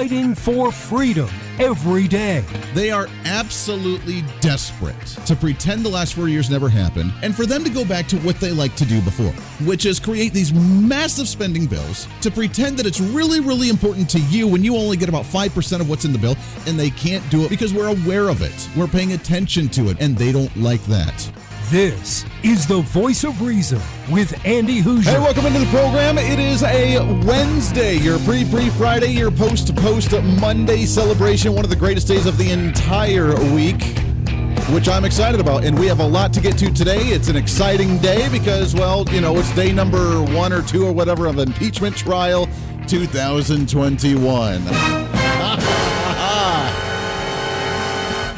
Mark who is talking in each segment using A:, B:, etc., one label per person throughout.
A: fighting for freedom every day.
B: They are absolutely desperate to pretend the last 4 years never happened and for them to go back to what they liked to do before, which is create these massive spending bills to pretend that it's really, really important to you when you only get about 5% of what's in the bill, and they can't do it because we're aware of it. We're paying attention to it, and they don't like that.
A: This is the Voice of Reason with Andy Hooser.
B: Hey, welcome into the program. It is a Wednesday, your pre-Friday, your post-Monday celebration, one of the greatest days of the entire week, which I'm excited about. And we have a lot to get to today. It's an exciting day because, well, you know, it's day number 1 or 2 or whatever of impeachment trial 2021.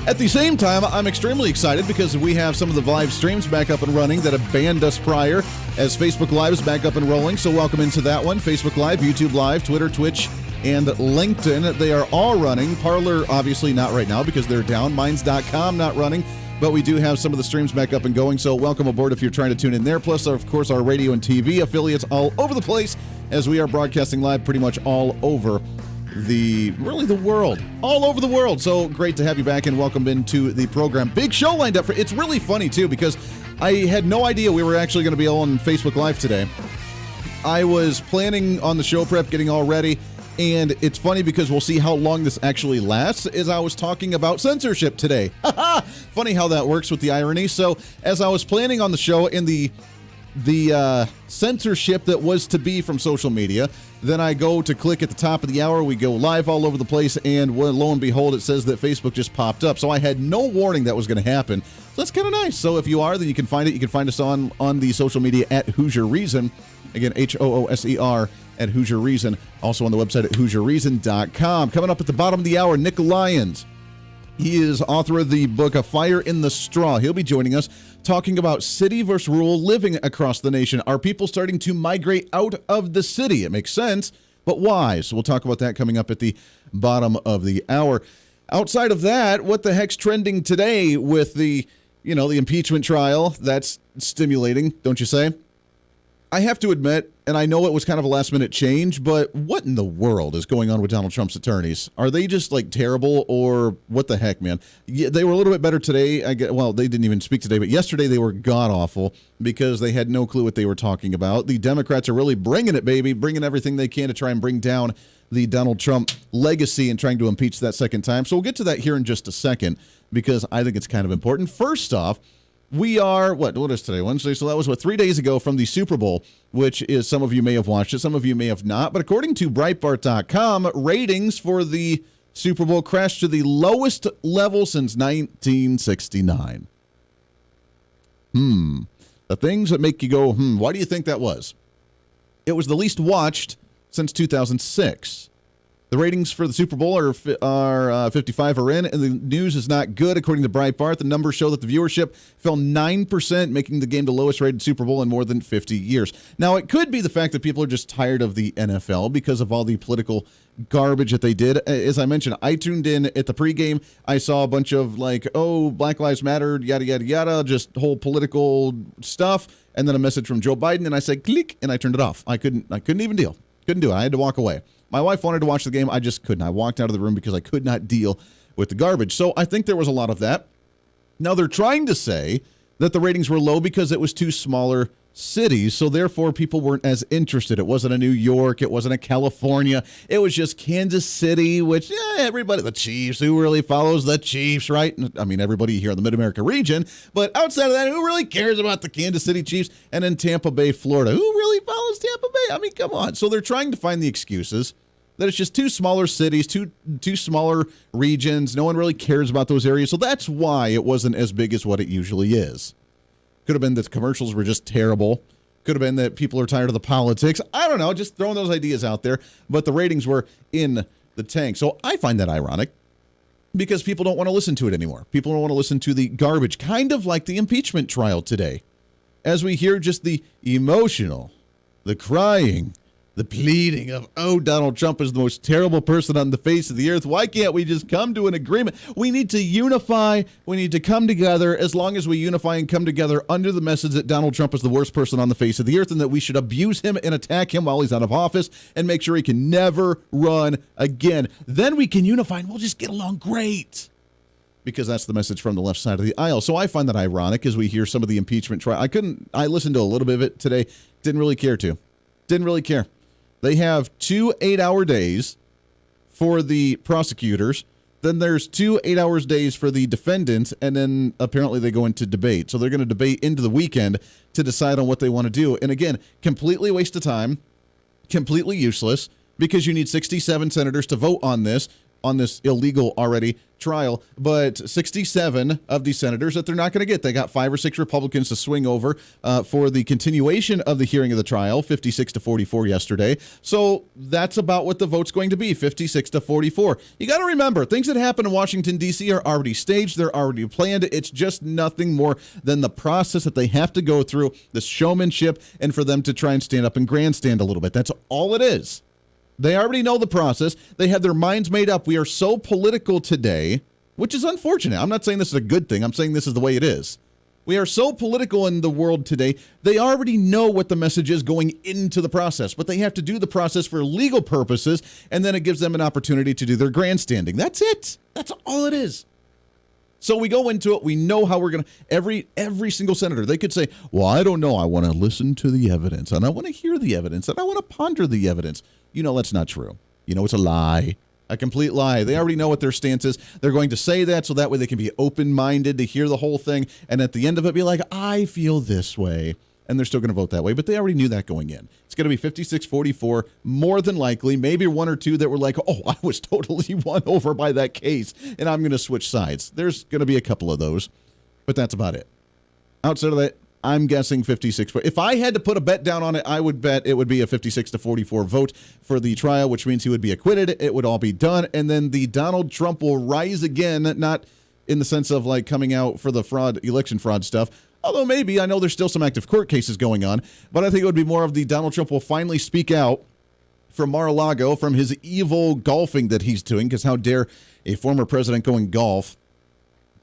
B: At the same time, I'm extremely excited because we have some of the live streams back up and running that have banned us prior, as Facebook Live is back up and rolling. So welcome into that one. Facebook Live, YouTube Live, Twitter, Twitch, and LinkedIn. They are all running. Parler, obviously not right now because they're down. Minds.com not running. But we do have some of the streams back up and going. So welcome aboard if you're trying to tune in there. Plus, of course, our radio and TV affiliates all over the place as we are broadcasting live pretty much all over the world, all over the world. So great to have you back and welcome into the program. Big show lined up for. It's really funny too because I had no idea we were actually going to be on Facebook Live today. I was planning on the show prep, getting all ready, and it's funny because we'll see how long this actually lasts. As I was talking about censorship today, funny how that works with the irony. So as I was planning on the show and the censorship that was to be from social media, then I go to click at the top of the hour. We go live all over the place, and lo and behold, it says that Facebook just popped up. So I had no warning that was going to happen. So that's kind of nice. So if you are, then you can find it. You can find us on the social media at Hooser Reason. Again, HOOSER at Hooser Reason. Also on the website at HooserReason.com. Coming up at the bottom of the hour, Nick Lyons. He is author of the book A Fire in the Straw. He'll be joining us talking about city versus rural living across the nation. Are people starting to migrate out of the city? It makes sense, but why? So we'll talk about that coming up at the bottom of the hour. Outside of that, what the heck's trending today with the impeachment trial? That's stimulating, don't you say? I have to admit, and I know it was kind of a last-minute change, but what in the world is going on with Donald Trump's attorneys? Are they just, terrible, or what the heck, man? Yeah, they were a little bit better today. They didn't even speak today, but yesterday they were god-awful because they had no clue what they were talking about. The Democrats are really bringing it, baby, bringing everything they can to try and bring down the Donald Trump legacy and trying to impeach that second time. So we'll get to that here in just a second because I think it's kind of important. First off, we are, what is today, Wednesday? So that was, 3 days ago from the Super Bowl, which is, some of you may have watched it, some of you may have not. But according to Breitbart.com, ratings for the Super Bowl crashed to the lowest level since 1969. The things that make you go, why do you think that was? It was the least watched since 2006. The ratings for the Super Bowl are 55 are in, and the news is not good. According to Breitbart, the numbers show that the viewership fell 9%, making the game the lowest rated Super Bowl in more than 50 years. Now, it could be the fact that people are just tired of the NFL because of all the political garbage that they did. As I mentioned, I tuned in at the pregame. I saw a bunch of Black Lives Matter, yada, yada, yada, just whole political stuff, and then a message from Joe Biden, and I said, click, and I turned it off. I couldn't even deal. Couldn't do it. I had to walk away. My wife wanted to watch the game. I just couldn't. I walked out of the room because I could not deal with the garbage. So I think there was a lot of that. Now they're trying to say that the ratings were low because it was two smaller cities, so therefore people weren't as interested. It wasn't a New York. It wasn't a California. It was just Kansas City, which, everybody, the Chiefs, who really follows the Chiefs, right? I mean, everybody here in the Mid-America region. But outside of that, who really cares about the Kansas City Chiefs? And then Tampa Bay, Florida. Who really follows Tampa Bay? I mean, come on. So they're trying to find the excuses that it's just two smaller cities, two smaller regions. No one really cares about those areas. So that's why it wasn't as big as what it usually is. Could have been that the commercials were just terrible. Could have been that people are tired of the politics. I don't know, just throwing those ideas out there. But the ratings were in the tank. So I find that ironic because people don't want to listen to it anymore. People don't want to listen to the garbage, kind of like the impeachment trial today. As we hear just the emotional, the crying, the pleading of, oh, Donald Trump is the most terrible person on the face of the earth. Why can't we just come to an agreement? We need to unify. We need to come together. As long as we unify and come together under the message that Donald Trump is the worst person on the face of the earth and that we should abuse him and attack him while he's out of office and make sure he can never run again. Then we can unify and we'll just get along great. Because that's the message from the left side of the aisle. So I find that ironic as we hear some of the impeachment trial. I listened to a little bit of it today. Didn't really care to. Didn't really care. They have 2 8-hour days for the prosecutors. Then there's 2 8-hour days for the defendant. And then apparently they go into debate. So they're going to debate into the weekend to decide on what they want to do. And again, completely waste of time, completely useless, because you need 67 senators to vote on this illegal already trial, but 67 of these senators that they're not going to get. They got 5 or 6 Republicans to swing over for the continuation of the hearing of the trial, 56-44 yesterday. So that's about what the vote's going to be, 56-44. You got to remember, things that happen in Washington, D.C. are already staged. They're already planned. It's just nothing more than the process that they have to go through, the showmanship, and for them to try and stand up and grandstand a little bit. That's all it is. They already know the process. They have their minds made up. We are so political today, which is unfortunate. I'm not saying this is a good thing. I'm saying this is the way it is. We are so political in the world today. They already know what the message is going into the process, but they have to do the process for legal purposes, and then it gives them an opportunity to do their grandstanding. That's it. That's all it is. So we go into it. We know how we're going to, every single senator, they could say, well, I don't know. I want to listen to the evidence, and I want to hear the evidence, and I want to ponder the evidence. You know that's not true. You know it's a lie, a complete lie. They already know what their stance is. They're going to say that so that way they can be open-minded to hear the whole thing, and at the end of it be like, I feel this way, and they're still going to vote that way, but they already knew that going in. It's going to be 56-44, more than likely, maybe 1 or 2 that were like, oh, I was totally won over by that case, and I'm going to switch sides. There's going to be a couple of those, but that's about it. Outside of that, I'm guessing 56. If I had to put a bet down on it, I would bet it would be a 56-44 vote for the trial, which means he would be acquitted. It would all be done. And then the Donald Trump will rise again, not in the sense of like coming out for the election fraud stuff. Although maybe, I know there's still some active court cases going on, but I think it would be more of the Donald Trump will finally speak out from Mar-a-Lago, from his evil golfing that he's doing, because how dare a former president go and golf?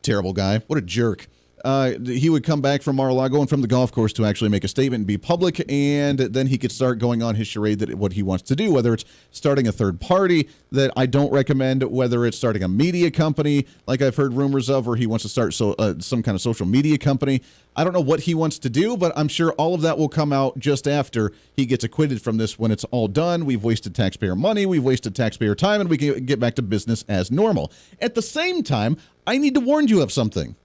B: Terrible guy. What a jerk. He would come back from Mar-a-Lago and from the golf course to actually make a statement and be public, and then he could start going on his charade that what he wants to do, whether it's starting a third party that I don't recommend, whether it's starting a media company like I've heard rumors of, or he wants to start some kind of social media company. I don't know what he wants to do, but I'm sure all of that will come out just after he gets acquitted from this. When it's all done, we've wasted taxpayer money, we've wasted taxpayer time, and we can get back to business as normal. At the same time, I need to warn you of something.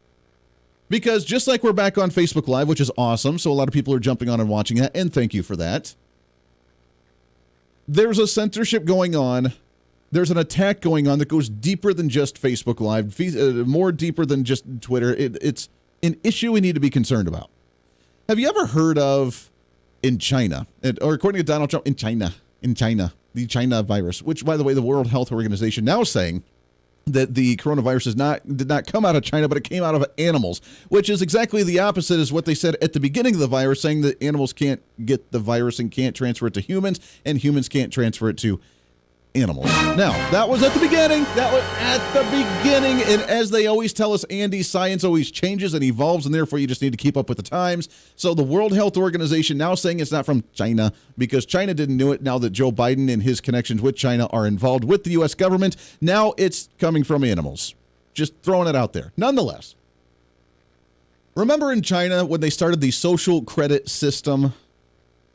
B: Because just like we're back on Facebook Live, which is awesome, so a lot of people are jumping on and watching that, and thank you for that. There's a censorship going on. There's an attack going on that goes deeper than just Facebook Live, more deeper than just Twitter. It's an issue we need to be concerned about. Have you ever heard of, in China, or according to Donald Trump, in China, the China virus, which, by the way, the World Health Organization now is saying that the coronavirus did not come out of China, but it came out of animals, which is exactly the opposite as what they said at the beginning of the virus, saying that animals can't get the virus and can't transfer it to humans, and humans can't transfer it to animals. Now, that was at the beginning. And as they always tell us, Andy, science always changes and evolves, and therefore you just need to keep up with the times. So the World Health Organization now saying it's not from China because China didn't do it. Now that Joe Biden and his connections with China are involved with the U.S. government, now it's coming from animals. Just throwing it out there. Nonetheless, remember in China when they started the social credit system?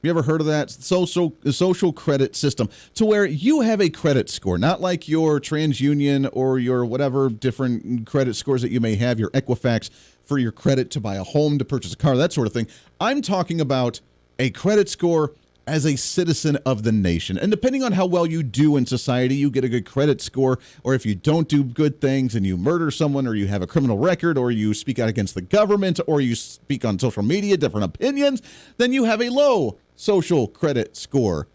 B: You ever heard of that? Social credit system, to where you have a credit score, not like your TransUnion or your whatever different credit scores that you may have, your Equifax for your credit to buy a home, to purchase a car, that sort of thing. I'm talking about a credit score as a citizen of the nation. And depending on how well you do in society, you get a good credit score. Or if you don't do good things and you murder someone, or you have a criminal record, or you speak out against the government, or you speak on social media, different opinions, then you have a low social credit score.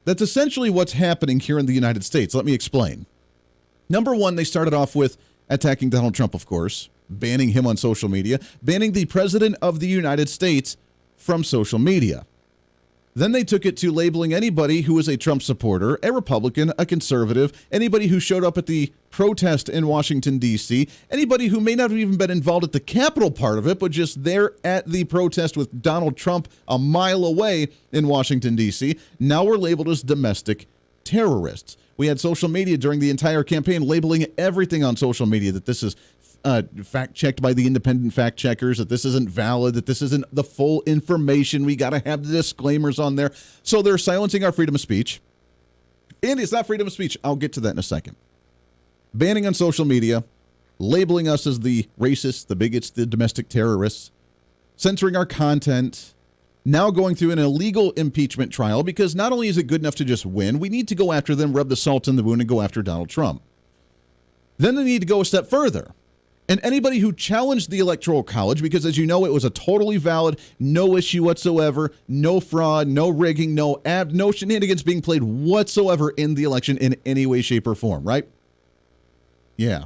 B: That's essentially what's happening here in the United States. Let me explain. Number one, they started off with attacking Donald Trump, of course, banning him on social media, banning the President of the United States from social media. Then they took it to labeling anybody who was a Trump supporter, a Republican, a conservative, anybody who showed up at the protest in Washington, D.C., anybody who may not have even been involved at the Capitol part of it, but just there at the protest with Donald Trump a mile away in Washington, D.C., now we're labeled as domestic terrorists. We had social media during the entire campaign labeling everything on social media that this is fact-checked by the independent fact-checkers, that this isn't valid, that this isn't the full information. We got to have the disclaimers on there. So they're silencing our freedom of speech. And it's not freedom of speech. I'll get to that in a second. Banning on social media, labeling us as the racists, the bigots, the domestic terrorists, censoring our content, now going through an illegal impeachment trial because not only is it good enough to just win, we need to go after them, rub the salt in the wound, and go after Donald Trump. Then they need to go a step further. And anybody who challenged the Electoral College, because as you know, it was a totally valid, no issue whatsoever, no fraud, no rigging, no shenanigans being played whatsoever in the election in any way, shape, or form, right? Yeah.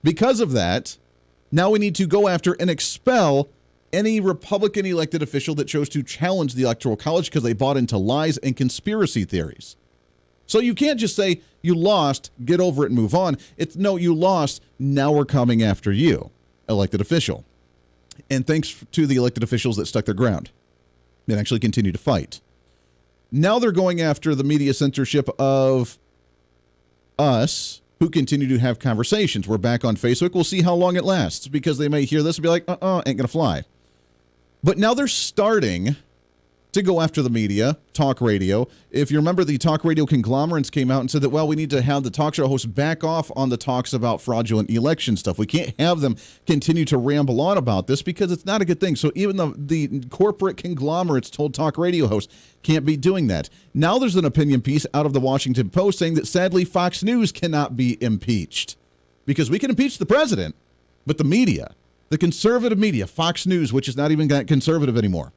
B: Because of that, now we need to go after and expel any Republican elected official that chose to challenge the Electoral College because they bought into lies and conspiracy theories. So you can't just say, you lost, get over it and move on. It's, no, you lost, now we're coming after you, elected official. And thanks to the elected officials that stuck their ground and actually continue to fight. Now they're going after the media censorship of us, who continue to have conversations. We're back on Facebook. We'll see how long it lasts, because they may hear this and be like, ain't gonna fly. But now they're starting to go after the media, talk radio. If you remember, the talk radio conglomerates came out and said that, well, we need to have the talk show hosts back off on the talks about fraudulent election stuff. We can't have them continue to ramble on about this because it's not a good thing. So even the corporate conglomerates told talk radio hosts can't be doing that. Now there's an opinion piece out of the Washington Post saying that sadly Fox News cannot be impeached because we can impeach the president, but the media, the conservative media, Fox News, which is not even that conservative anymore,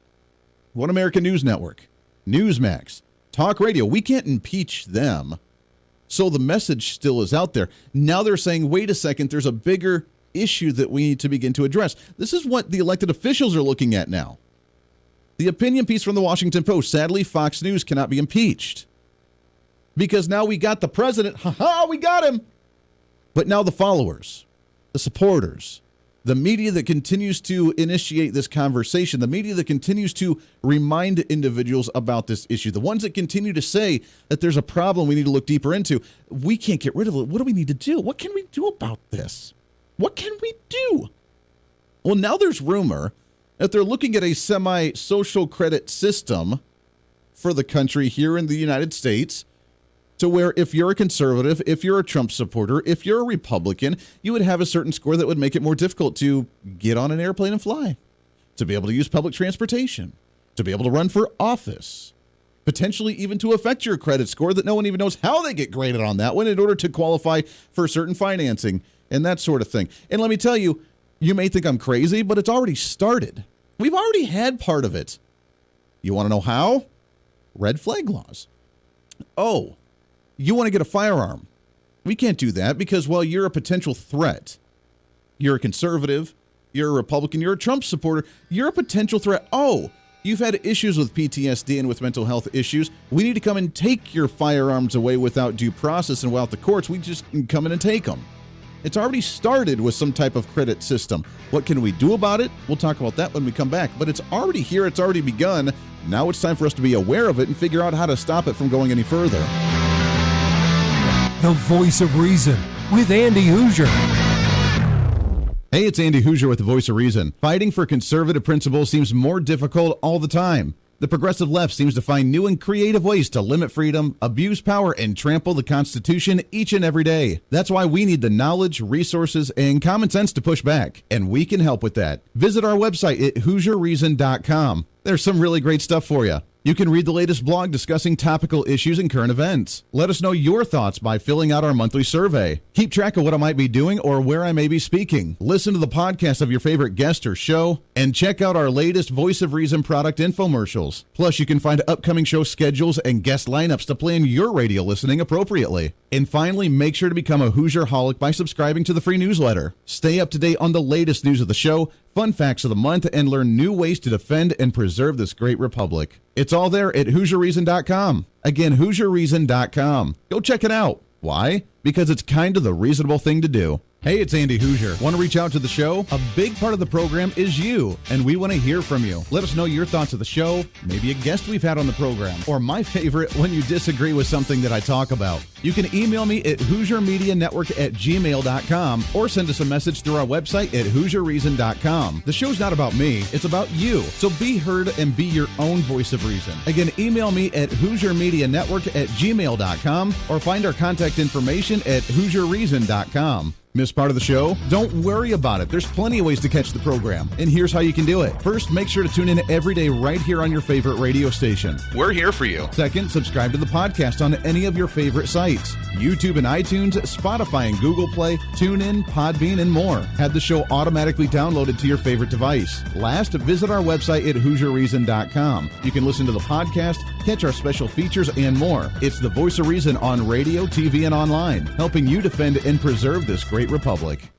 B: One American News Network, Newsmax, talk radio, we can't impeach them. So the message still is out there. Now they're saying, wait a second, there's a bigger issue that we need to begin to address. This is what the elected officials are looking at now. The opinion piece from the Washington Post, sadly, Fox News cannot be impeached. Because now we got the president, we got him. But now the followers, the supporters, the media that continues to initiate this conversation, the media that continues to remind individuals about this issue, the ones that continue to say that there's a problem we need to look deeper into, we can't get rid of it. What do we need to do? What can we do about this? What can we do? Well, now there's rumor that they're looking at a semi-social credit system for the country here in the United States, to where if you're a conservative, if you're a Trump supporter, if you're a Republican, you would have a certain score that would make it more difficult to get on an airplane and fly, to be able to use public transportation, to be able to run for office, potentially even to affect your credit score that no one even knows how they get graded on that one in order to qualify for certain financing and that sort of thing. And let me tell you, you may think I'm crazy, but it's already started. We've already had part of it. You want to know how? Red flag laws. Oh, you want to get a firearm. We can't do that because, well, you're a potential threat. You're a conservative. You're a Republican. You're a Trump supporter. You're a potential threat. Oh, you've had issues with PTSD and with mental health issues. We need to come and take your firearms away without due process and without the courts. We just can come in and take them. It's already started with some type of credit system. What can we do about it? We'll talk about that when we come back. But it's already here. It's already begun. Now it's time for us to be aware of it and figure out how to stop it from going any further.
A: The Voice of Reason with Andy Hooser.
B: Hey, it's Andy Hooser with the Voice of Reason. Fighting for conservative principles seems more difficult all the time. The progressive left seems to find new and creative ways to limit freedom, abuse power, and trample the Constitution each and every day. That's why we need the knowledge, resources, and common sense to push back, and we can help with that. Visit our website at HooserReason.com. There's some really great stuff for you. You can read the latest blog discussing topical issues and current events. Let us know your thoughts by filling out our monthly survey. Keep track of what I might be doing or where I may be speaking. Listen to the podcast of your favorite guest or show, and check out our latest Voice of Reason product infomercials. Plus, you can find upcoming show schedules and guest lineups to plan your radio listening appropriately. And finally, make sure to become a Hoosier-holic by subscribing to the free newsletter. Stay up to date on the latest news of the show, fun facts of the month, and learn new ways to defend and preserve this great republic. It's all there at HooserReason.com. Again, HooserReason.com. Go check it out. Why? Because it's kind of the reasonable thing to do. Hey, it's Andy Hooser. Want to reach out to the show? A big part of the program is you, and we want to hear from you. Let us know your thoughts of the show, maybe a guest we've had on the program, or my favorite, when you disagree with something that I talk about. You can email me at HooserMediaNetwork@gmail.com or send us a message through our website at HooserReason.com. The show's not about me, it's about you. So be heard and be your own voice of reason. Again, email me at HooserMediaNetwork@gmail.com or find our contact information at HooserReason.com. Miss part of the show? Don't worry about it. There's plenty of ways to catch the program, and here's how you can do it. First, make sure to tune in every day right here on your favorite radio station. We're here for you. Second, subscribe to the podcast on any of your favorite sites. YouTube and iTunes, Spotify and Google Play, TuneIn, Podbean, and more. Have the show automatically downloaded to your favorite device. Last, visit our website at HooserReason.com. You can listen to the podcast, catch our special features, and more. It's the voice of reason on radio, TV, and online, helping you defend and preserve this great republic.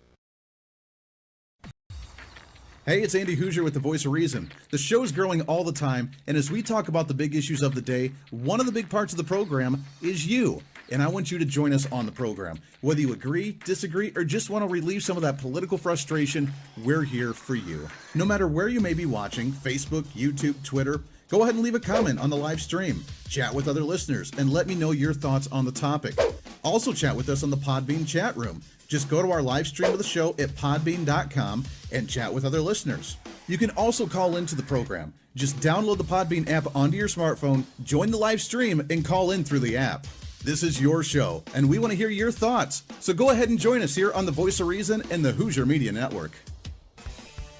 B: Hey, it's Andy Hooser with the Voice of Reason. The show's growing all the time, and as we talk about the big issues of the day, one of the big parts of the program is you. And I want you to join us on the program. Whether you agree, disagree, or just want to relieve some of that political frustration, we're here for you. No matter where you may be watching, Facebook, YouTube, Twitter, go ahead and leave a comment on the live stream. Chat with other listeners and let me know your thoughts on the topic. Also chat with us on the Podbean chat room. Just go to our live stream of the show at podbean.com and chat with other listeners. You can also call into the program. Just download the Podbean app onto your smartphone, join the live stream, and call in through the app. This is your show, and we want to hear your thoughts. So go ahead and join us here on the Voice of Reason and the Hooser Media Network.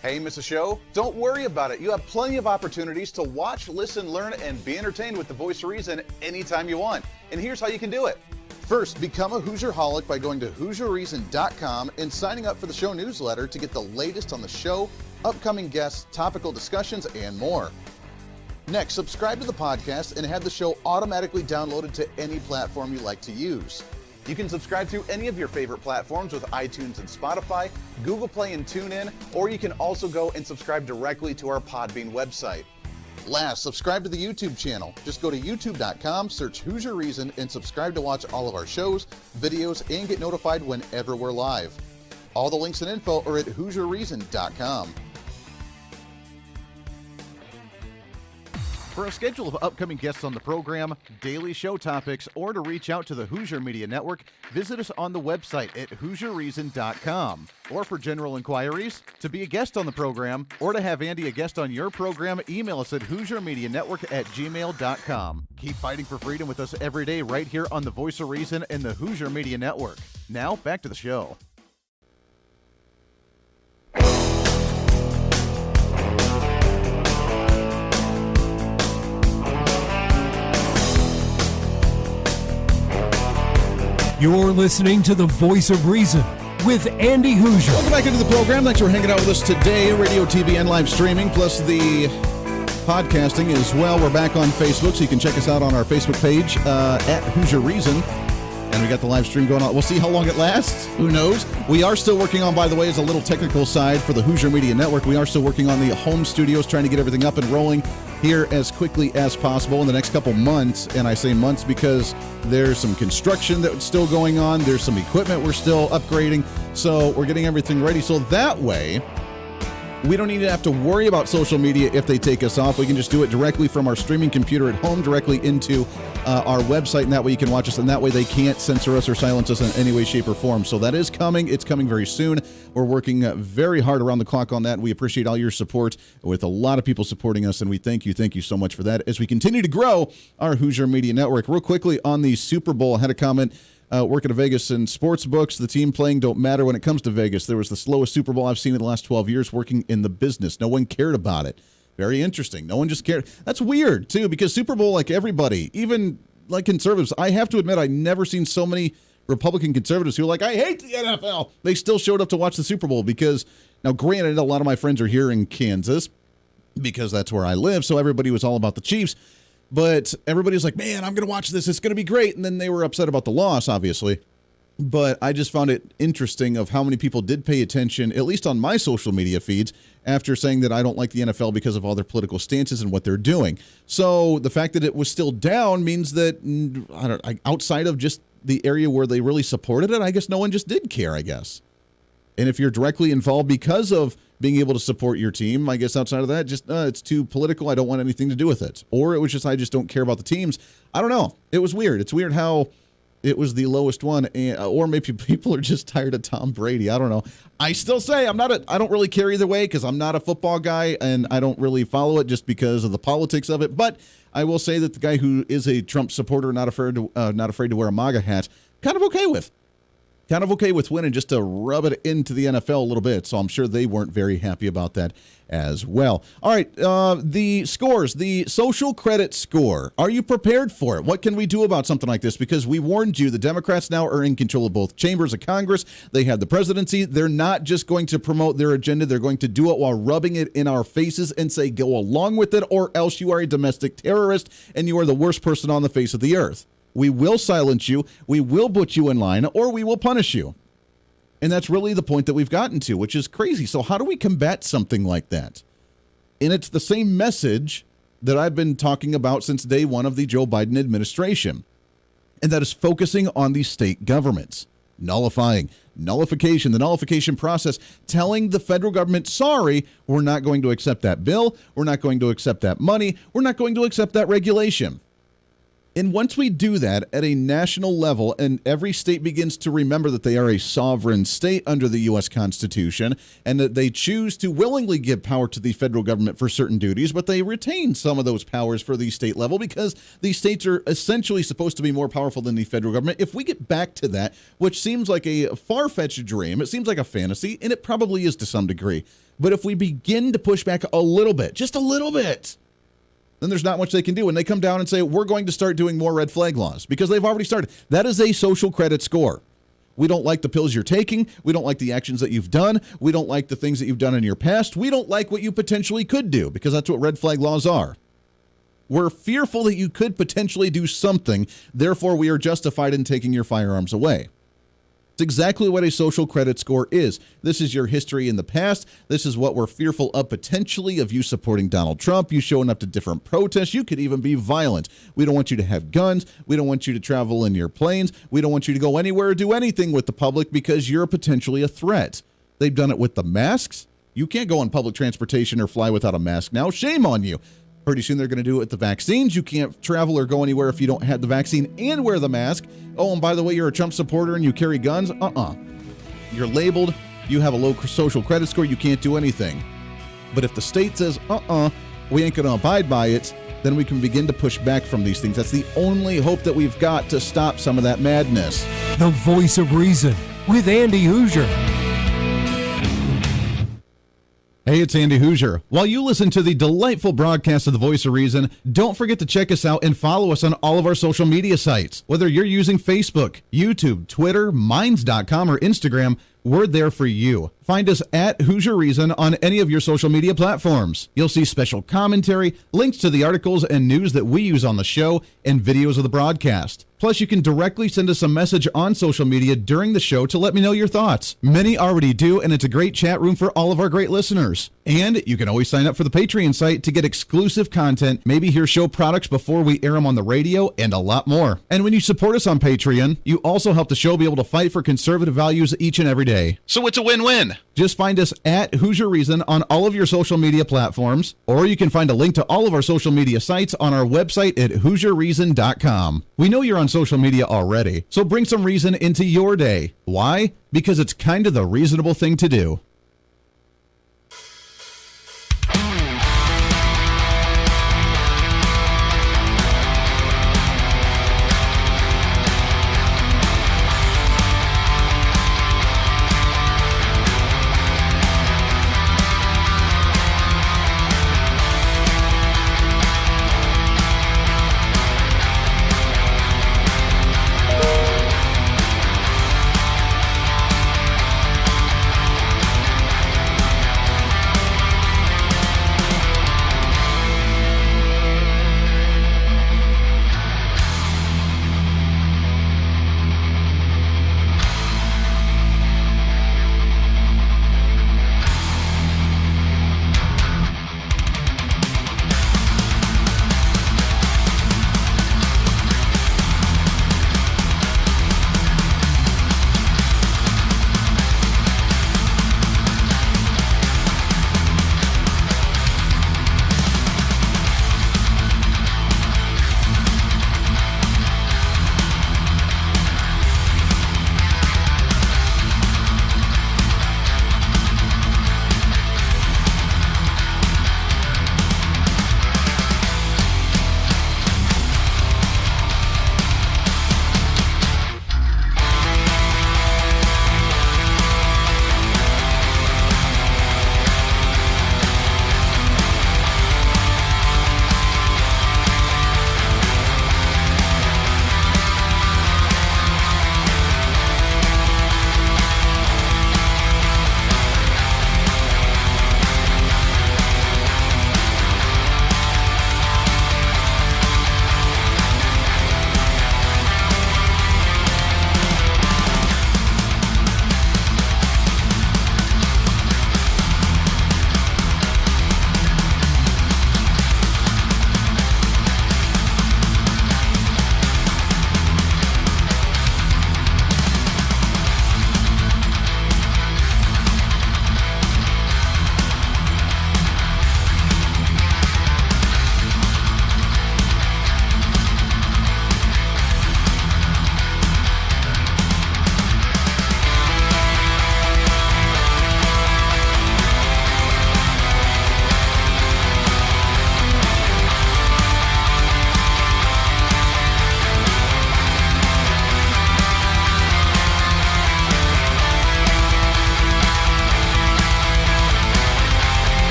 B: Hey, miss a show? Don't worry about it. You have plenty of opportunities to watch, listen, learn, and be entertained with the Voice of Reason anytime you want. And here's how you can do it. First, become a Hooserholic by going to HooserReason.com and signing up for the show newsletter to get the latest on the show, upcoming guests, topical discussions, and more. Next, subscribe to the podcast and have the show automatically downloaded to any platform you like to use. You can subscribe through any of your favorite platforms with iTunes and Spotify, Google Play and TuneIn, or you can also go and subscribe directly to our Podbean website. Last, subscribe to the YouTube channel. Just go to youtube.com, search Hooser Reason, and subscribe to watch all of our shows, videos, and get notified whenever we're live. All the links and info are at HooserReason.com. For a schedule of upcoming guests on the program, daily show topics, or to reach out to the Hooser Media Network, visit us on the website at HooserReason.com. Or for general inquiries, to be a guest on the program, or to have Andy a guest on your program, email us at HooserMediaNetwork@gmail.com. Keep fighting for freedom with us every day right here on the Voice of Reason and the Hooser Media Network. Now, back to the show.
A: You're listening to the Voice of Reason with Andy Hooser.
B: Welcome back into the program. Thanks for hanging out with us today. Radio, TV, and live streaming, plus the podcasting as well. We're back on Facebook, so you can check us out on our Facebook page at Hooser Reason. And we got the live stream going on. We'll see how long it lasts. Who knows? We are still working on, by the way, as a little technical side for the Hooser Media Network, we are still working on the home studios, trying to get everything up and rolling here as quickly as possible in the next couple months. And I say months because there's some construction that's still going on. There's some equipment we're still upgrading. So we're getting everything ready. So that way, we don't need to have to worry about social media if they take us off. We can just do it directly from our streaming computer at home, directly into our website, and that way you can watch us, and that way they can't censor us or silence us in any way, shape, or form. So that is coming. It's coming very soon. We're working very hard around the clock on that, and we appreciate all your support with a lot of people supporting us, and we thank you so much for that as we continue to grow our Hooser Media Network. Real quickly on the Super Bowl, I had a comment. Working at Vegas and sports books, the team playing don't matter when it comes to Vegas. There was the slowest Super Bowl I've seen in the last 12 years working in the business. No one cared about it. Very interesting. No one just cared. That's weird, too, because Super Bowl, like everybody, even like conservatives, I have to admit, I've never seen so many Republican conservatives who are like, I hate the NFL. They still showed up to watch the Super Bowl because, now granted, a lot of my friends are here in Kansas because that's where I live, so everybody was all about the Chiefs. But everybody was like, man, I'm going to watch this. It's going to be great. And then they were upset about the loss, obviously. But I just found it interesting of how many people did pay attention, at least on my social media feeds, after saying that I don't like the NFL because of all their political stances and what they're doing. So the fact that it was still down means that outside of just the area where they really supported it, I guess no one just did care, I guess. And if you're directly involved because of being able to support your team, I guess outside of that, just it's too political. I don't want anything to do with it. Or it was just I just don't care about the teams. I don't know. It was weird. It's weird how it was the lowest one, or maybe people are just tired of Tom Brady. I don't know. I still say I don't really care either way because I'm not a football guy and I don't really follow it just because of the politics of it. But I will say that the guy who is a Trump supporter, not afraid to wear a MAGA hat, kind of okay with winning just to rub it into the NFL a little bit. So I'm sure they weren't very happy about that as well. All right, the scores, the social credit score. Are you prepared for it? What can we do about something like this? Because we warned you, the Democrats now are in control of both chambers of Congress. They have the presidency. They're not just going to promote their agenda. They're going to do it while rubbing it in our faces and say, go along with it, or else you are a domestic terrorist and you are the worst person on the face of the earth. We will silence you, we will put you in line, or we will punish you. And that's really the point that we've gotten to, which is crazy. So how do we combat something like that? And it's the same message that I've been talking about since day one of the Joe Biden administration. And that is focusing on the state governments, nullification, the nullification process, telling the federal government, sorry, we're not going to accept that bill, we're not going to accept that money, we're not going to accept that regulation. And once we do that at a national level and every state begins to remember that they are a sovereign state under the U.S. Constitution and that they choose to willingly give power to the federal government for certain duties, but they retain some of those powers for the state level because these states are essentially supposed to be more powerful than the federal government. If we get back to that, which seems like a far-fetched dream, it seems like a fantasy, and it probably is to some degree. But if we begin to push back a little bit, just a little bit, then there's not much they can do. And they come down and say, we're going to start doing more red flag laws because they've already started. That is a social credit score. We don't like the pills you're taking. We don't like the actions that you've done. We don't like the things that you've done in your past. We don't like what you potentially could do because that's what red flag laws are. We're fearful that you could potentially do something. Therefore, we are justified in taking your firearms away. It's exactly what a social credit score is. This is your history in the past. This is what we're fearful of potentially of you supporting Donald Trump, you showing up to different protests. You could even be violent. We don't want you to have guns. We don't want you to travel in your planes. We don't want you to go anywhere or do anything with the public because you're potentially a threat. They've done it with the masks. You can't go on public transportation or fly without a mask now. Shame on you. Pretty soon they're going to do it with the vaccines. You can't travel or go anywhere if you don't have the vaccine and wear the mask. Oh, and by the way, you're a Trump supporter and you carry guns? You're labeled. You have a low social credit score. You can't do anything. But if the state says, we ain't going to abide by it, then we can begin to push back from these things. That's the only hope that we've got to stop some of that madness.
A: The Voice of Reason with Andy Hooser.
B: Hey, it's Andy Hooser. While you listen to the delightful broadcast of the Voice of Reason, don't forget to check us out and follow us on all of our social media sites. Whether you're using Facebook, YouTube, Twitter, Minds.com, or Instagram, we're there for you. Find us at Hooser Reason on any of your social media platforms. You'll see special commentary, links to the articles and news that we use on the show, and videos of the broadcast. Plus, you can directly send us a message on social media during the show to let me know your thoughts. Many already do, and it's a great chat room for all of our great listeners. And you can always sign up for the Patreon site to get exclusive content, maybe hear show products before we air them on the radio, and a lot more. And when you support us on Patreon, you also help the show be able to fight for conservative values each and every day. So it's a win-win. Just find us at Hooser Reason on all of your social media platforms, or you can find a link to all of our social media sites on our website at HooserReason.com. We know you're on social media already, so bring some reason into your day. Why? Because it's kind of the reasonable thing to do.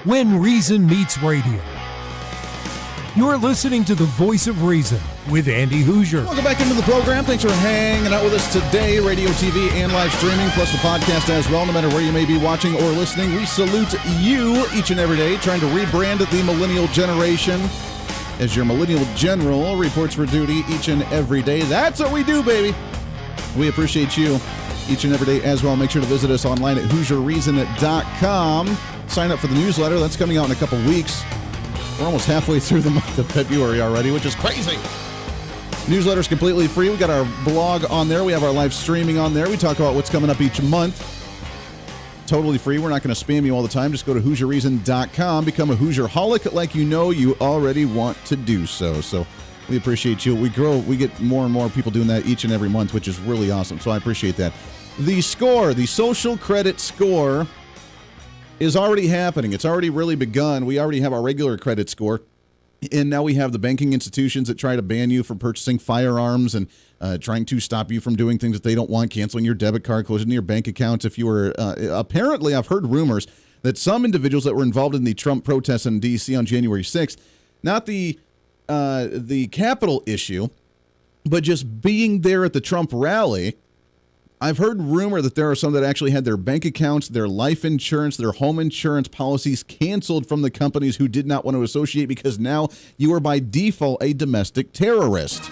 A: when reason meets radio. You're listening to the Voice of Reason with Andy Hooser.
B: Welcome back into the program. Thanks for hanging out with us today. Radio, TV, and live streaming, plus the podcast as well. No matter where you may be watching or listening, we salute you each and every day, trying to rebrand the millennial generation as your millennial general reports for duty each and every day. That's what we do, baby. We appreciate you each and every day as well. Make sure to visit us online at HooserReason.com. Sign up for the newsletter. That's coming out in a couple weeks. We're almost halfway through the month of February already, which is crazy. Newsletter's completely free. We got our blog on there. We have our live streaming on there. We talk about what's coming up each month. Totally free. We're not going to spam you all the time. Just go to HooserReason.com. Become a Hoosier-holic like you know you already want to do so. So we appreciate you. We grow. We get more and more people doing that each and every month, which is really awesome. So I appreciate that. The score, the social credit score, is already happening. It's already really begun. We already have our regular credit score. And now we have the banking institutions that try to ban you from purchasing firearms and trying to stop you from doing things that they don't want, canceling your debit card, closing your bank accounts. If you were, apparently I've heard rumors that some individuals that were involved in the Trump protests in D.C. on January 6th, not the Capitol issue, but just being there at the Trump rally, I've heard rumor that there are some that actually had their bank accounts, their life insurance, their home insurance policies canceled from the companies who did not want to associate because now you are by default a domestic terrorist.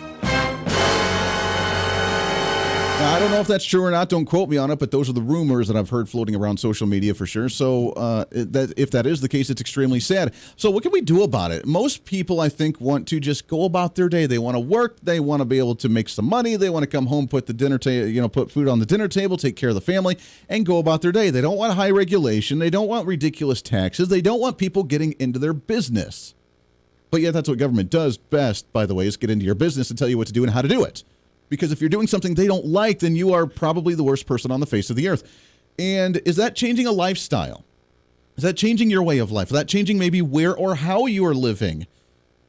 B: Now, I don't know if that's true or not. Don't quote me on it, but those are the rumors that I've heard floating around social media for sure. So if that is the case, it's extremely sad. So what can we do about it? Most people, I think, want to just go about their day. They want to work. They want to be able to make some money. They want to come home, put food on the dinner table, take care of the family, and go about their day. They don't want high regulation. They don't want ridiculous taxes. They don't want people getting into their business. But yet that's what government does best, by the way, is get into your business and tell you what to do and how to do it. Because if you're doing something they don't like, then you are probably the worst person on the face of the earth. And is that changing a lifestyle? Is that changing your way of life? Is that changing maybe where or how you are living?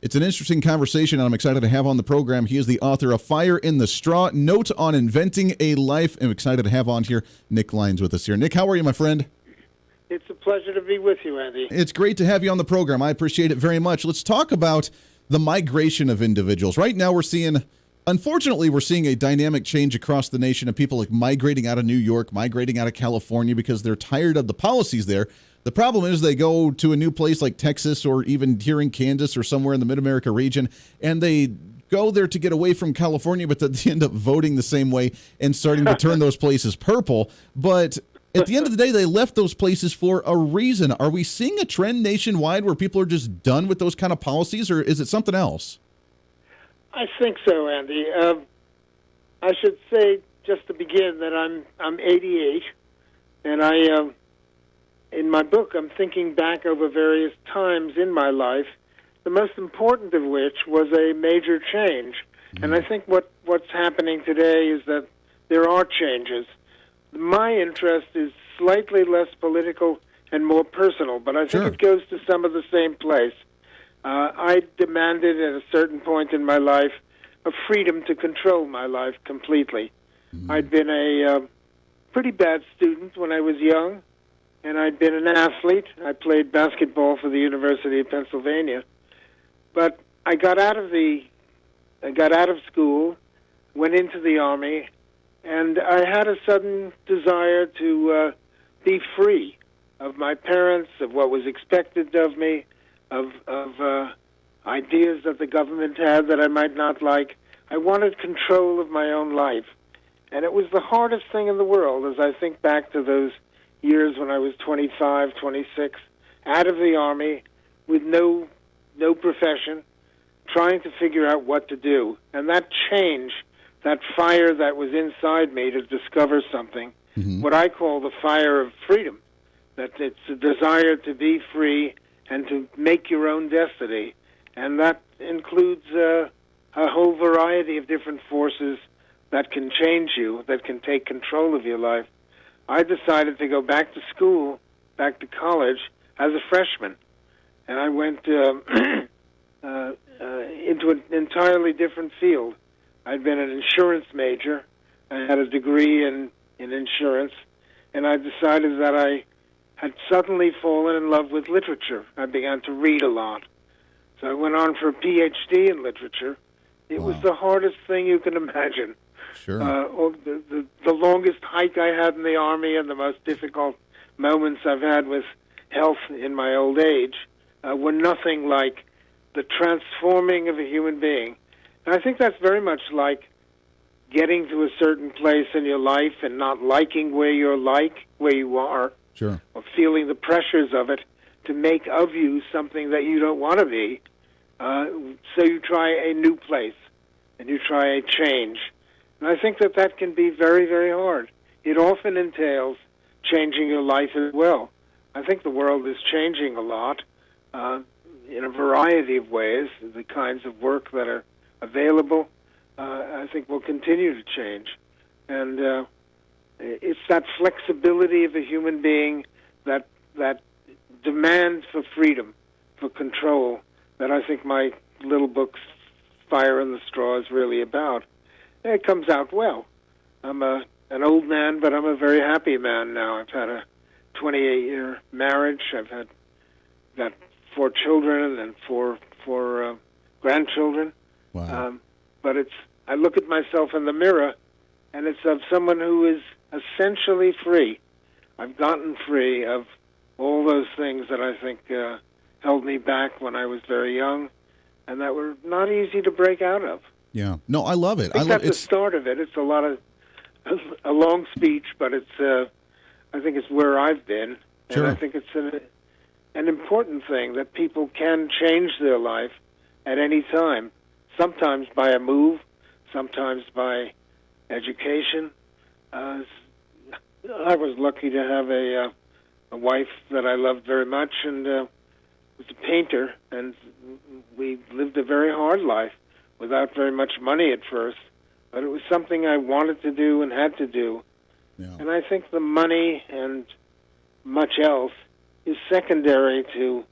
B: It's an interesting conversation, and I'm excited to have on the program. He is the author of Fire in the Straw, Note on Inventing a Life. I'm excited to have on here Nick Lyons with us here. Nick, how are you, my friend?
C: It's a pleasure to be with you, Andy.
B: It's great to have you on the program. I appreciate it very much. Let's talk about the migration of individuals. Right now Unfortunately, we're seeing a dynamic change across the nation of people like migrating out of New York, migrating out of California because they're tired of the policies there. The problem is they go to a new place like Texas or even here in Kansas or somewhere in the Mid-America region, and they go there to get away from California, but they end up voting the same way and starting to turn those places purple. But at the end of the day, they left those places for a reason. Are we seeing a trend nationwide where people are just done with those kind of policies, or is it something else?
C: I think so, Andy. I should say, just to begin, that I'm 88, and in my book, I'm thinking back over various times in my life, the most important of which was a major change. Mm-hmm. And I think what's happening today is that there are changes. My interest is slightly less political and more personal, but I think it goes to some of the same place. I demanded at a certain point in my life a freedom to control my life completely. Mm-hmm. I'd been a pretty bad student when I was young, and I'd been an athlete. I played basketball for the University of Pennsylvania. But I got out of school, went into the Army, and I had a sudden desire to be free of my parents, of what was expected of me, of ideas that the government had that I might not like. I wanted control of my own life. And it was the hardest thing in the world as I think back to those years when I was 25, 26, out of the Army with no profession, trying to figure out what to do. And that change, that fire that was inside me to discover something, what I call the fire of freedom, that it's a desire to be free and to make your own destiny. And that includes a whole variety of different forces that can change you, that can take control of your life. I decided to go back to school, back to college, as a freshman. And I went into an entirely different field. I'd been an insurance major. I had a degree in insurance. And I decided that I had suddenly fallen in love with literature. I began to read a lot. So I went on for a PhD in literature. It was the hardest thing you can imagine.
B: Sure.
C: The longest hike I had in the Army and the most difficult moments I've had with health in my old age were nothing like the transforming of a human being. And I think that's very much like getting to a certain place in your life and not liking where you are,
B: Sure.
C: or feeling the pressures of it to make of you something that you don't want to be. So you try a new place, and you try a change. And I think that can be very, very hard. It often entails changing your life as well. I think the world is changing a lot in a variety of ways. The kinds of work that are available, I think, will continue to change. And it's that flexibility of a human being, that demand for freedom, for control, that I think my little book, Fire in the Straw, is really about. And it comes out well. I'm an old man, but I'm a very happy man now. I've had a 28-year marriage. I've got 4 children and 4 grandchildren.
B: Wow.
C: But I look at myself in the mirror, and it's of someone who is essentially free. I've gotten free of all those things that I think held me back when I was very young, and that were not easy to break out of.
B: Yeah. No, I love it.
C: I think that's the start of it. It's a long speech, but I think it's where I've been, and
B: Sure.
C: I think it's an important thing that people can change their life at any time. Sometimes by a move, sometimes by education. I was lucky to have a wife that I loved very much, and was a painter, and we lived a very hard life without very much money at first, but it was something I wanted to do and had to do.
B: Yeah.
C: And I think the money and much else is secondary to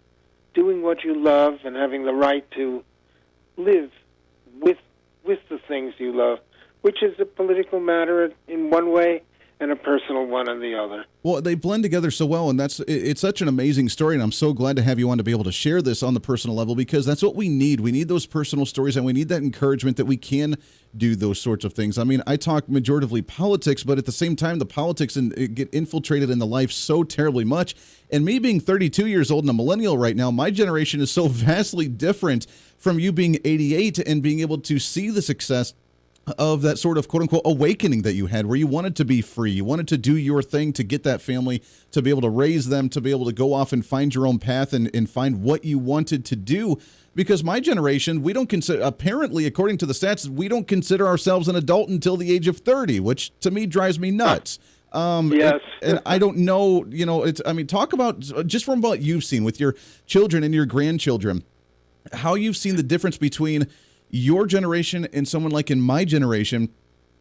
C: doing what you love and having the right to live with the things you love, which is a political matter in one way and a personal one in the other.
B: Well, they blend together so well, and it's such an amazing story, and I'm so glad to have you on to be able to share this on the personal level, because that's what we need. We need those personal stories, and we need that encouragement that we can do those sorts of things. I mean, I talk majoritively politics, but at the same time, the politics get infiltrated in the life so terribly much. And me being 32 years old and a millennial right now, my generation is so vastly different from you being 88 and being able to see the success of that sort of quote-unquote awakening that you had, where you wanted to be free, you wanted to do your thing, to get that family, to be able to raise them, to be able to go off and find your own path and find what you wanted to do. Because my generation, we don't consider, apparently, according to the stats, we don't consider ourselves an adult until the age of 30, which to me drives me nuts.
C: Yes.
B: And I don't know, talk about, just from what you've seen with your children and your grandchildren, how you've seen the difference between your generation and someone like in my generation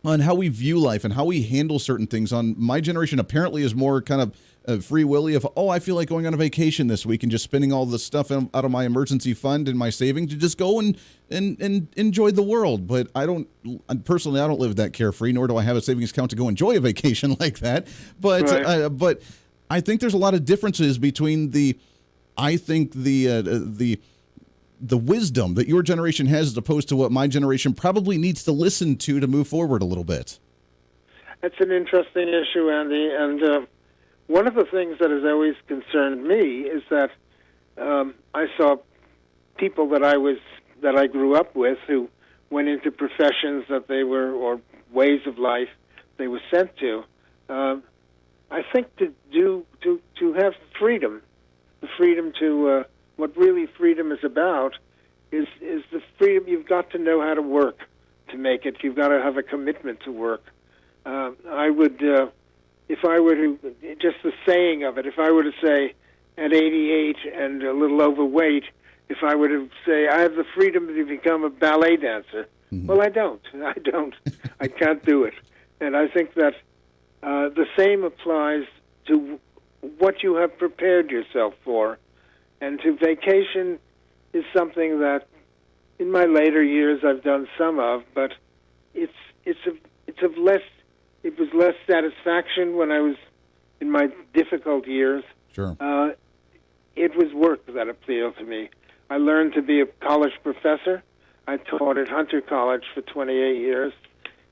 B: on how we view life and how we handle certain things. On my generation apparently is more kind of free willy of, I feel like going on a vacation this week and just spending all the stuff out of my emergency fund and my savings to just go and enjoy the world. But I don't live that carefree, nor do I have a savings account to go enjoy a vacation like that. But
C: Right.
B: But I think there's a lot of differences between the wisdom that your generation has as opposed to what my generation probably needs to listen to move forward a little bit.
C: That's an interesting issue, Andy. And one of the things that has always concerned me is that I saw people that I grew up with who went into professions that they were, or ways of life they were sent to. I think to have freedom, the freedom to what really freedom is about is the freedom. You've got to know how to work to make it. You've got to have a commitment to work. I would, if I were to, just the saying of it, if I were to say at 88 and a little overweight, if I were to say I have the freedom to become a ballet dancer, well, I don't. I can't do it. And I think that the same applies to what you have prepared yourself for. And to vacation is something that in my later years I've done some of, but it was less satisfaction when I was in my difficult years.
B: Sure.
C: It was work that appealed to me. I learned to be a college professor. I taught at Hunter College for 28 years.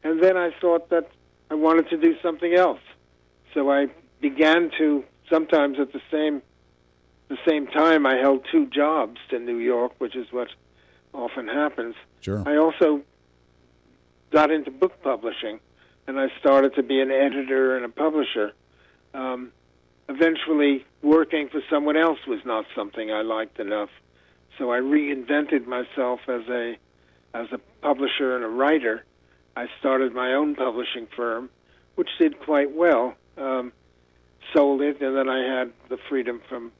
C: And then I thought that I wanted to do something else. So I began to, sometimes at the same time, I held 2 jobs in New York, which is what often happens.
B: Sure.
C: I also got into book publishing, and I started to be an editor and a publisher. Eventually, working for someone else was not something I liked enough, so I reinvented myself as a publisher and a writer. I started my own publishing firm, which did quite well. Sold it, and then I had the freedom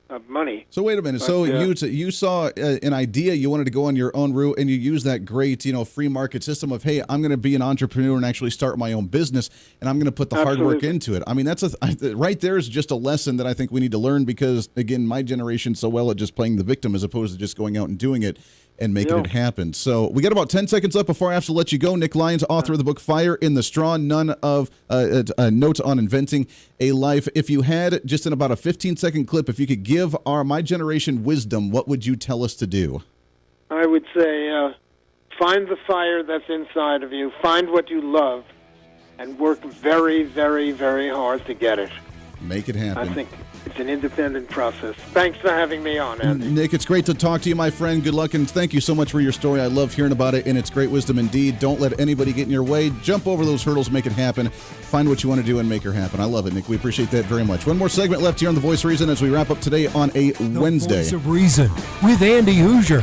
C: of money.
B: So wait a minute. So you saw an idea, you wanted to go on your own route, and you used that great, free market system of, hey, I'm going to be an entrepreneur and actually start my own business, and I'm going to put the hard work into it. I mean, that's right there is just a lesson that I think we need to learn because, again, my generation so well at just playing the victim as opposed to just going out and doing it and making it happen. So we got about 10 seconds left before I have to let you go. Nick Lyons, author of the book Fire in the Straw, None of Notes on Inventing a Life. If you had just in about a 15-second clip, if you could give my generation wisdom, what would you tell us to do?
C: I would say find the fire that's inside of you, find what you love, and work very, very, very hard to get it.
B: Make it happen.
C: I think it's an independent process. Thanks for having me on, Andy.
B: Nick, it's great to talk to you, my friend. Good luck, and thank you so much for your story. I love hearing about it, and it's great wisdom indeed. Don't let anybody get in your way. Jump over those hurdles, make it happen. Find what you want to do and make it happen. I love it, Nick. We appreciate that very much. One more segment left here on The Voice of Reason as we wrap up today on a Wednesday.
A: The Voice of Reason with Andy Hooser.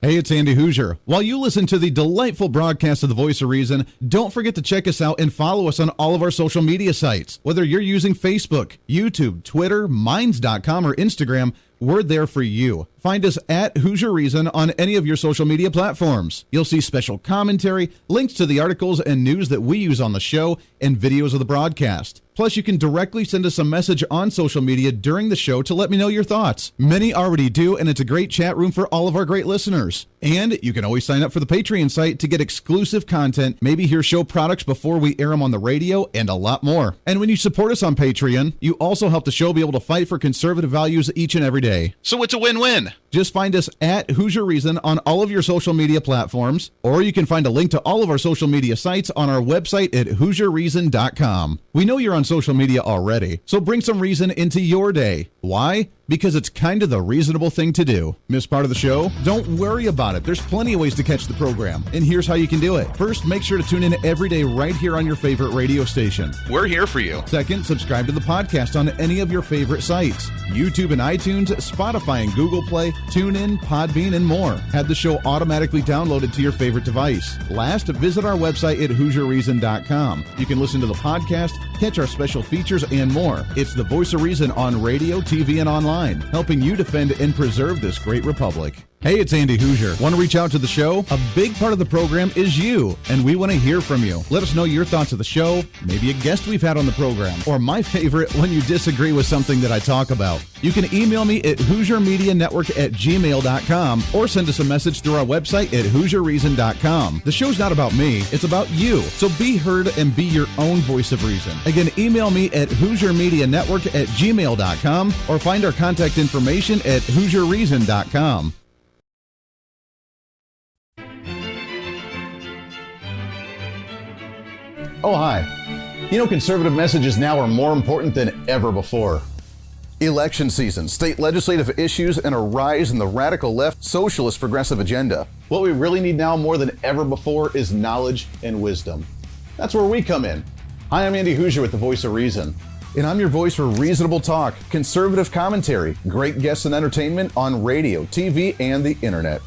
B: Hey, it's Andy Hooser. While you listen to the delightful broadcast of The Voice of Reason, don't forget to check us out and follow us on all of our social media sites. Whether you're using Facebook, YouTube, Twitter, Minds.com, or Instagram, we're there for you. Find us at Hooser Reason on any of your social media platforms. You'll see special commentary, links to the articles and news that we use on the show, and videos of the broadcast. Plus, you can directly send us a message on social media during the show to let me know your thoughts. Many already do, and it's a great chat room for all of our great listeners. And you can always sign up for the Patreon site to get exclusive content, maybe hear show products before we air them on the radio, and a lot more. And when you support us on Patreon, you also help the show be able to fight for conservative values each and every day. So it's a win-win. Just find us at Hooser Reason on all of your social media platforms, or you can find a link to all of our social media sites on our website at HooserReason.com. We know you're on social media already, so bring some reason into your day. Why? Because it's kind of the reasonable thing to do. Miss part of the show? Don't worry about it. There's plenty of ways to catch the program, and here's how you can do it. First, make sure to tune in every day right here on your favorite radio station. We're here for you. Second, subscribe to the podcast on any of your favorite sites. YouTube and iTunes, Spotify and Google Play, TuneIn, Podbean, and more. Have the show automatically downloaded to your favorite device. Last, visit our website at HooserReason.com. You can listen to the podcast, catch our special features, and more. It's the Voice of Reason on radio, TV, and online, helping you defend and preserve this great republic. Hey, it's Andy Hooser. Want to reach out to the show? A big part of the program is you, and we want to hear from you. Let us know your thoughts of the show, maybe a guest we've had on the program, or my favorite, when you disagree with something that I talk about. You can email me at HooserMediaNetwork@gmail.com or send us a message through our website at HooserReason.com. The show's not about me, it's about you. So be heard and be your own voice of reason. Again, email me at HooserMediaNetwork@gmail.com or find our contact information at HooserReason.com. Oh, hi. You know, conservative messages now are more important than ever before. Election season, state legislative issues, and a rise in the radical left socialist progressive agenda. What we really need now more than ever before is knowledge and wisdom. That's where we come in. Hi, I'm Andy Hooser with The Voice of Reason, and I'm your voice for reasonable talk, conservative commentary, great guests and entertainment on radio, TV, and the internet.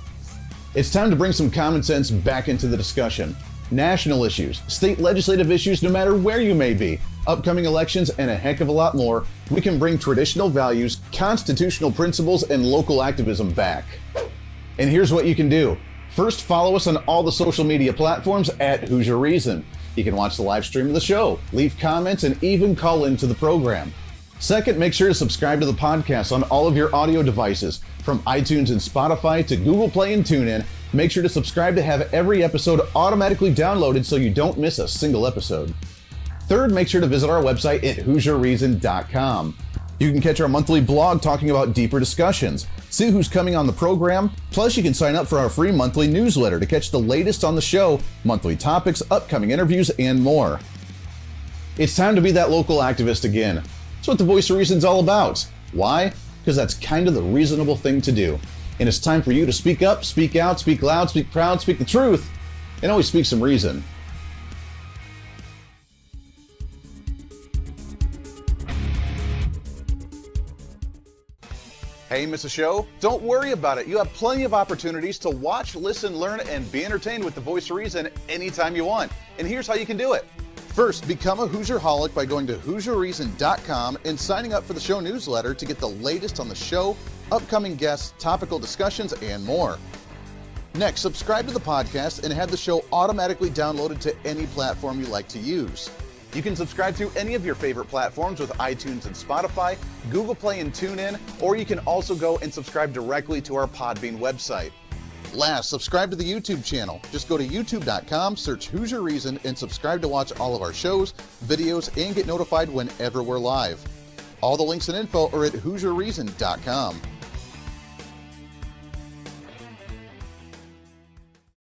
B: It's time to bring some common sense back into the discussion. National issues, state legislative issues, no matter where you may be, upcoming elections, and a heck of a lot more, we can bring traditional values, constitutional principles, and local activism back. And here's what you can do. First, follow us on all the social media platforms at Hooser Reason. You can watch the live stream of the show, leave comments, and even call into the program. Second, make sure to subscribe to the podcast on all of your audio devices, from iTunes and Spotify to Google Play and TuneIn. Make sure to subscribe to have every episode automatically downloaded so you don't miss a single episode. Third, make sure to visit our website at HooserReason.com. You can catch our monthly blog talking about deeper discussions, see who's coming on the program, plus you can sign up for our free monthly newsletter to catch the latest on the show, monthly topics, upcoming interviews, and more. It's time to be that local activist again. That's what the Voice of Reason's all about. Why? Because that's kind of the reasonable thing to do. And it's time for you to speak up, speak out, speak loud, speak proud, speak the truth, and always speak some reason. Hey, miss a show? Don't worry about it. You have plenty of opportunities to watch, listen, learn, and be entertained with the Voice of Reason anytime you want. And here's how you can do it. First, become a Hooserholic by going to HooserReason.com and signing up for the show newsletter to get the latest on the show, upcoming guests, topical discussions, and more. Next, subscribe to the podcast and have the show automatically downloaded to any platform you like to use. You can subscribe to any of your favorite platforms with iTunes and Spotify, Google Play and TuneIn, or you can also go and subscribe directly to our Podbean website. Last, subscribe to the YouTube channel. Just go to youtube.com, search Hooser Reason, and subscribe to watch all of our shows, videos, and get notified whenever we're live. All the links and info are at HooserReason.com.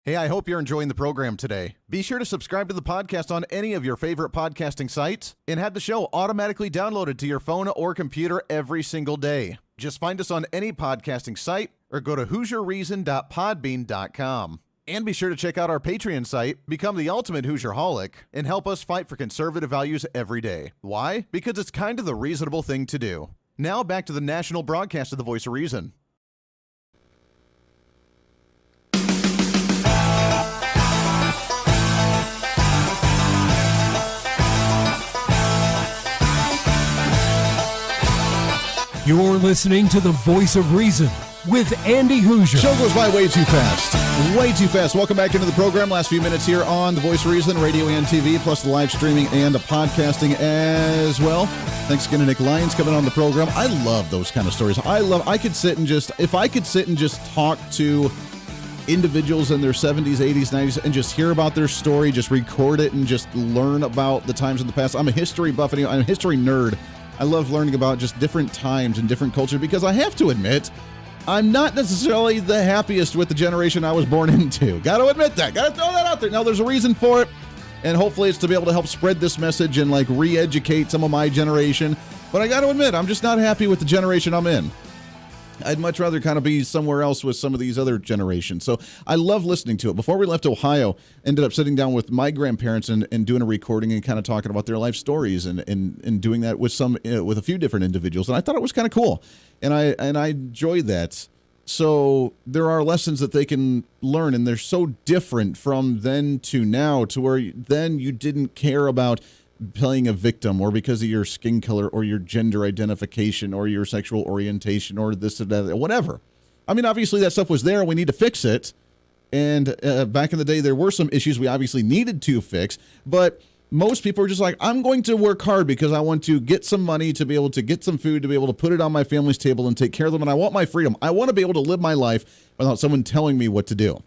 B: Hey, I hope you're enjoying the program today. Be sure to subscribe to the podcast on any of your favorite podcasting sites and have the show automatically downloaded to your phone or computer every single day. Just find us on any podcasting site or go to HooserReason.podbean.com. And be sure to check out our Patreon site, become the ultimate Hooserholic, and help us fight for conservative values every day. Why? Because it's kind of the reasonable thing to do. Now back to the national broadcast of the Voice of Reason.
A: You're listening to the Voice of Reason with Andy Hooser.
B: Show goes by way too fast. Way too fast. Welcome back into the program. Last few minutes here on the Voice of Reason, radio and TV, plus the live streaming and the podcasting as well. Thanks again to Nick Lyons coming on the program. I love those kind of stories. If I could sit and just talk to individuals in their 70s, 80s, 90s and just hear about their story, just record it and just learn about the times in the past. I'm a history buff, I'm a history nerd. I love learning about just different times and different culture because I have to admit, I'm not necessarily the happiest with the generation I was born into. Got to admit that. Got to throw that out there. Now, there's a reason for it, and hopefully it's to be able to help spread this message and like re-educate some of my generation. But I got to admit, I'm just not happy with the generation I'm in. I'd much rather kind of be somewhere else with some of these other generations. So I love listening to it. Before we left Ohio, ended up sitting down with my grandparents and doing a recording and kind of talking about their life stories and doing that with with a few different individuals. And I thought it was kind of cool. And I enjoyed that. So there are lessons that they can learn, and they're so different from then to now, to where then you didn't care about playing a victim or because of your skin color or your gender identification or your sexual orientation or this or that, whatever. I mean, obviously that stuff was there and we need to fix it. And back in the day, there were some issues we obviously needed to fix, but most people are just like, I'm going to work hard because I want to get some money to be able to get some food, to be able to put it on my family's table and take care of them. And I want my freedom. I want to be able to live my life without someone telling me what to do.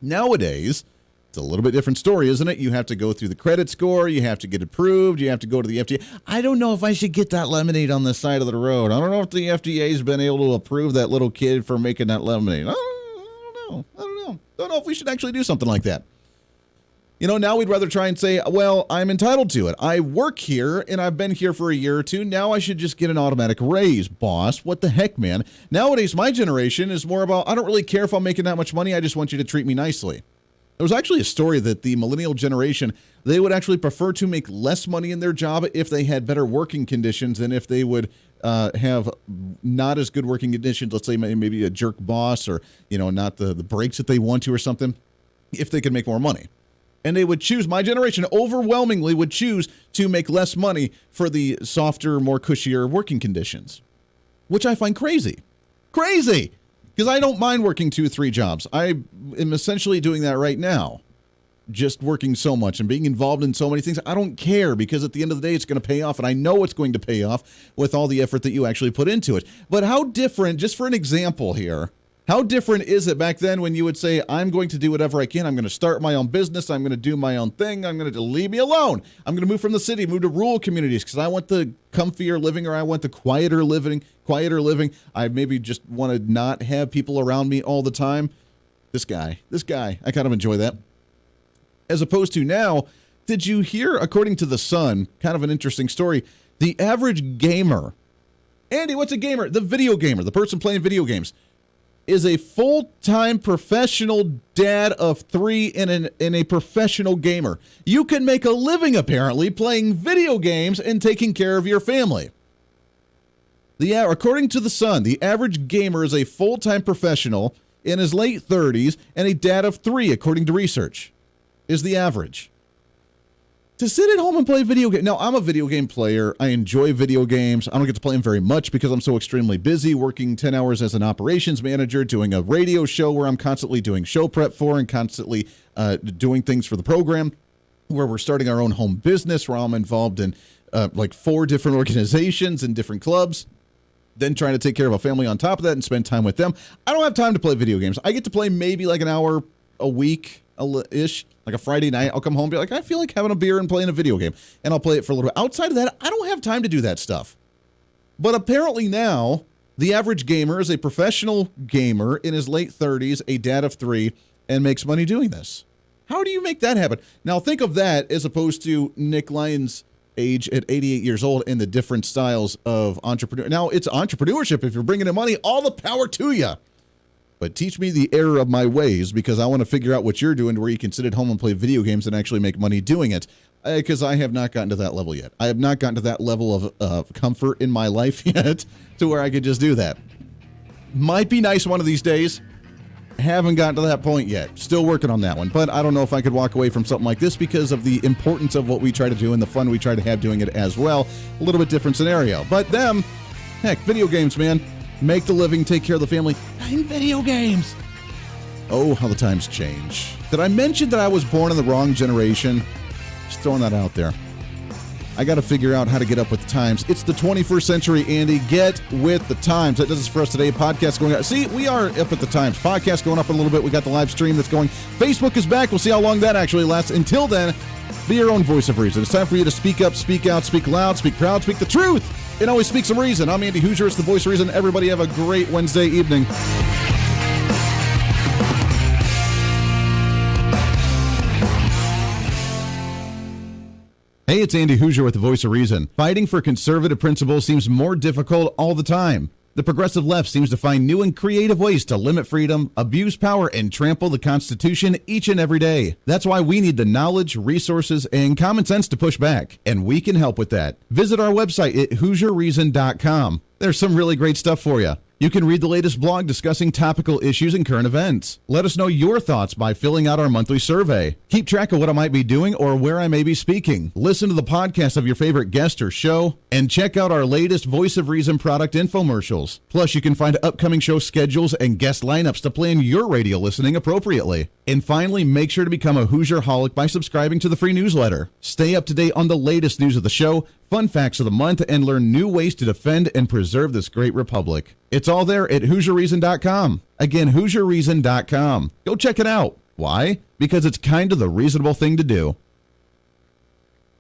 B: Nowadays, it's a little bit different story, isn't it? You have to go through the credit score. You have to get approved. You have to go to the FDA. I don't know if I should get that lemonade on the side of the road. I don't know if the FDA's been able to approve that little kid for making that lemonade. I don't know. Don't know if we should actually do something like that. You know, now we'd rather try and say, well, I'm entitled to it. I work here, and I've been here for a year or two. Now I should just get an automatic raise, boss. What the heck, man? Nowadays, my generation is more about, I don't really care if I'm making that much money. I just want you to treat me nicely. There was actually a story that the millennial generation, they would actually prefer to make less money in their job if they had better working conditions than if they would have not as good working conditions. Let's say maybe a jerk boss or, you know, not the breaks that they want to or something, if they could make more money. And they would choose, my generation overwhelmingly would choose to make less money for the softer, more cushier working conditions, which I find crazy. Crazy! Because I don't mind working 2-3 jobs. I am essentially doing that right now. Just working so much and being involved in so many things. I don't care because at the end of the day, it's going to pay off. And I know it's going to pay off with all the effort that you actually put into it. But how different, just for an example here, How different is it back then when you would say, I'm going to do whatever I can. I'm going to start my own business. I'm going to do my own thing. I'm going to leave me alone. I'm going to move from the city, move to rural communities because I want the comfier living or I want the quieter living. I maybe just want to not have people around me all the time. This guy, I kind of enjoy that. As opposed to now, did you hear, according to The Sun, kind of an interesting story, the average gamer, Andy, what's a gamer? The video gamer, the person playing video games, is a full-time professional dad of 3 and a professional gamer. You can make a living, apparently, playing video games and taking care of your family. According to The Sun, the average gamer is a full-time professional in his late 30s and a dad of 3, according to research, is the average. To sit at home and play video games. Now, I'm a video game player. I enjoy video games. I don't get to play them very much because I'm so extremely busy working 10 hours as an operations manager, doing a radio show where I'm constantly doing show prep for and constantly doing things for the program, where we're starting our own home business, where I'm involved in like 4 different organizations and different clubs, then trying to take care of a family on top of that and spend time with them. I don't have time to play video games. I get to play maybe like an hour a week-ish. Like a Friday night, I'll come home and be like, I feel like having a beer and playing a video game. And I'll play it for a little bit. Outside of that, I don't have time to do that stuff. But apparently now, the average gamer is a professional gamer in his late 30s, a dad of 3, and makes money doing this. How do you make that happen? Now, think of that as opposed to Nick Lyons' age at 88 years old and the different styles of entrepreneur. Now, it's entrepreneurship. If you're bringing in money, all the power to you. But teach me the error of my ways because I want to figure out what you're doing to where you can sit at home and play video games and actually make money doing it. Because I have not gotten to that level yet. I have not gotten to that level of comfort in my life yet to where I could just do that. Might be nice one of these days. Haven't gotten to that point yet. Still working on that one. But I don't know if I could walk away from something like this because of the importance of what we try to do and the fun we try to have doing it as well. A little bit different scenario. But them, heck, video games, man. Make the living, take care of the family, playing video games. Oh, how the times change. Did I mention that I was born in the wrong generation? Just throwing that out there. I got to figure out how to get up with the times. It's the 21st century, Andy. Get with the times. That does it for us today. Podcast going up. See, we are up at the times. Podcast going up a little bit. We got the live stream that's going. Facebook is back. We'll see how long that actually lasts. Until then, be your own voice of reason. It's time for you to speak up, speak out, speak loud, speak proud, speak the truth. And always speak some reason. I'm Andy Hooser. It's the voice of reason. Everybody have a great Wednesday evening. Hey, it's Andy Hooser with the voice of reason. Fighting for conservative principles seems more difficult all the time. The progressive left seems to find new and creative ways to limit freedom, abuse power, and trample the Constitution each and every day. That's why we need the knowledge, resources, and common sense to push back, and we can help with that. Visit our website at HooserReason.com. There's some really great stuff for you. You can read the latest blog discussing topical issues and current events. Let us know your thoughts by filling out our monthly survey. Keep track of what I might be doing or where I may be speaking. Listen to the podcast of your favorite guest or show, and check out our latest Voice of Reason product infomercials. Plus, you can find upcoming show schedules and guest lineups to plan your radio listening appropriately. And finally, make sure to become a Hoosier-holic by subscribing to the free newsletter. Stay up to date on the latest news of the show, fun facts of the month, and learn new ways to defend and preserve this great republic. It's all there at HooserReason.com. Again, HooserReason.com. Go check it out. Why? Because it's kind of the reasonable thing to do.